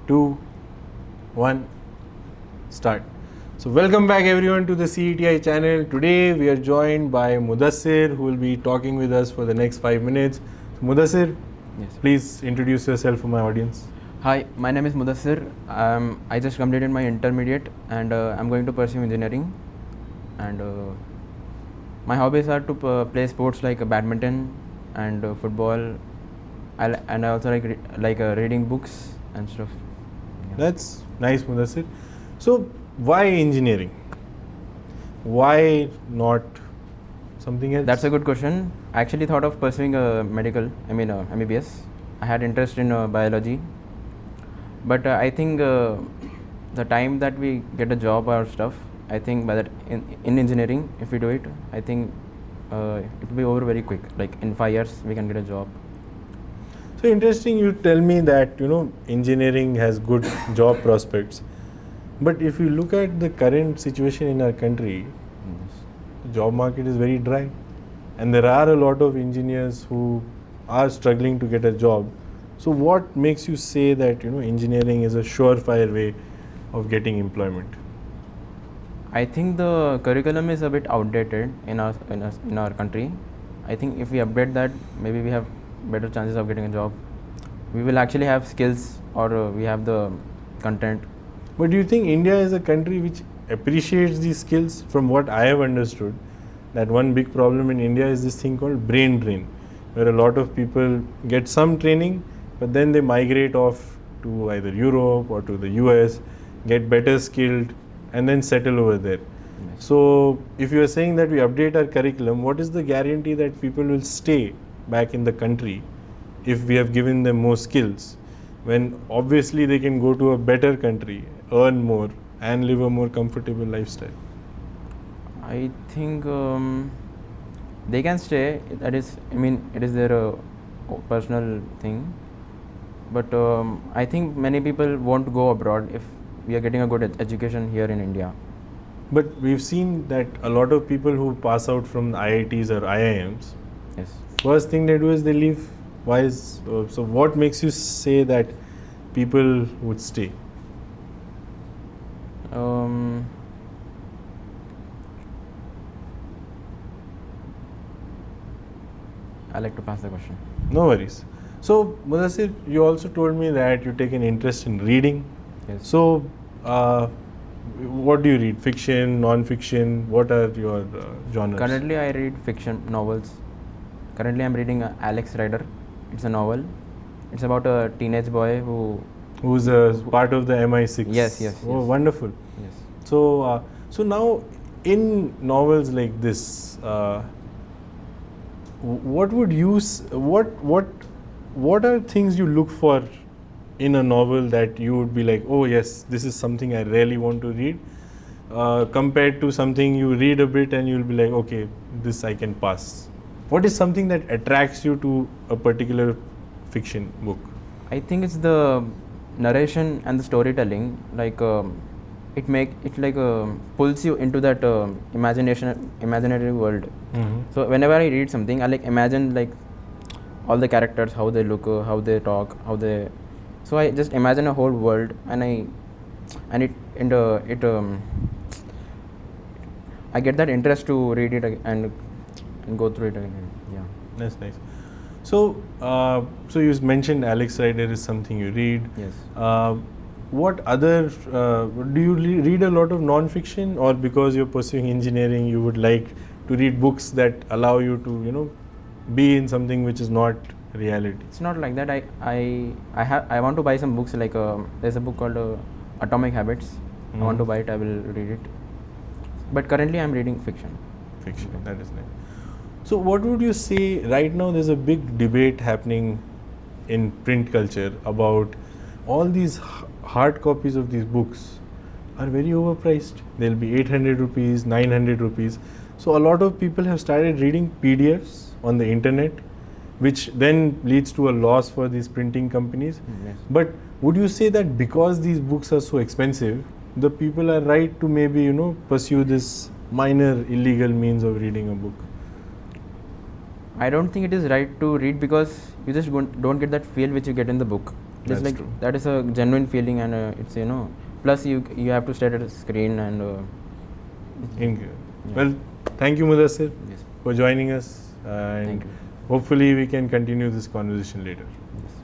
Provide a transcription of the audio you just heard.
2, 1, start. So welcome back everyone to the CETI channel. Today we are joined by Mudassir, who will be talking with us for the next 5 minutes. So Mudassir, Yes. please introduce yourself for my audience. Hi, my name is Mudassir. I just completed my intermediate and I'm going to pursue engineering. And my hobbies are to play sports like badminton and football. And I also like reading books and stuff. Yeah. That's nice, Mudassir. So why engineering? Why not something else? That's a good question. I actually thought of pursuing MBBS. I had interest in biology, but I think the time that we get a job or stuff, I think by that in engineering, if we do it, I think it will be over very quick. Like in 5 years, we can get a job. So interesting you tell me that engineering has good job prospects. But if you look at the current situation in our country, the job market is very dry. And there are a lot of engineers who are struggling to get a job. So what makes you say that engineering is a surefire way of getting employment? I think the curriculum is a bit outdated in our country. I think if we update that, maybe we have better chances of getting a job. We will actually have skills, or we have the content. But do you think India is a country which appreciates these skills? From what I have understood, that one big problem in India is this thing called brain drain, where a lot of people get some training, but then they migrate off to either Europe or to the US, get better skilled, and then settle over there. Yes. So if you are saying that we update our curriculum, what is the guarantee that people will stay back in the country if we have given them more skills, when obviously they can go to a better country, earn more, and live a more comfortable lifestyle? I think they can stay. That is, it is their personal thing. But I think many people won't go abroad if we are getting a good education here in India. But we've seen that a lot of people who pass out from the IITs or IIMs, Yes. first thing they do is they leave. Why is so? What makes you say that people would stay? I like to pass the question. No worries. So, Mudassir, you also told me that you take an interest in reading. Yes. So, what do you read? Fiction, non-fiction? What are your genres? Currently, I read fiction novels. Currently, I'm reading Alex Rider. It's a novel. It's about a teenage boy Who's a part of the MI6? Yes, yes, Oh, yes. wonderful. Yes. So, so now in novels like this, what would you what are things you look for in a novel that you would be like, oh yes, this is something I really want to read, compared to something you read a bit and you'll be like, okay, this I can pass? What is something that attracts you to a particular fiction book? I think it's the narration and the storytelling. Like it pulls you into that imaginary world. Mm-hmm. So whenever I read something, I imagine all the characters, how they look, how they talk, so I just imagine a whole world, and I get that interest to read it and go through it again. Yeah. That's nice. So, so you mentioned Alex Rider is something you read. Yes. What other do you read a lot of non-fiction, or because you're pursuing engineering, you would like to read books that allow you to be in something which is not reality? It's not like that. I want to buy some books. There's a book called Atomic Habits. I want to buy it. I will read it. But currently, I'm reading fiction. Fiction. That is nice. So, what would you say right now? There's a big debate happening in print culture about all these hard copies of these books are very overpriced. They'll be 800 rupees, 900 rupees. So, a lot of people have started reading PDFs on the internet, which then leads to a loss for these printing companies. Yes. But would you say that because these books are so expensive, the people are right to maybe pursue this minor illegal means of reading a book? I don't think it is right to read, because you just don't get that feel which you get in the book. It's That's like true. that is a genuine feeling, and it's plus you have to stare at a screen and In- yeah. Well, thank you, Mudassir, Yes. for joining us, and Thank you. hopefully we can continue this conversation later. Yes.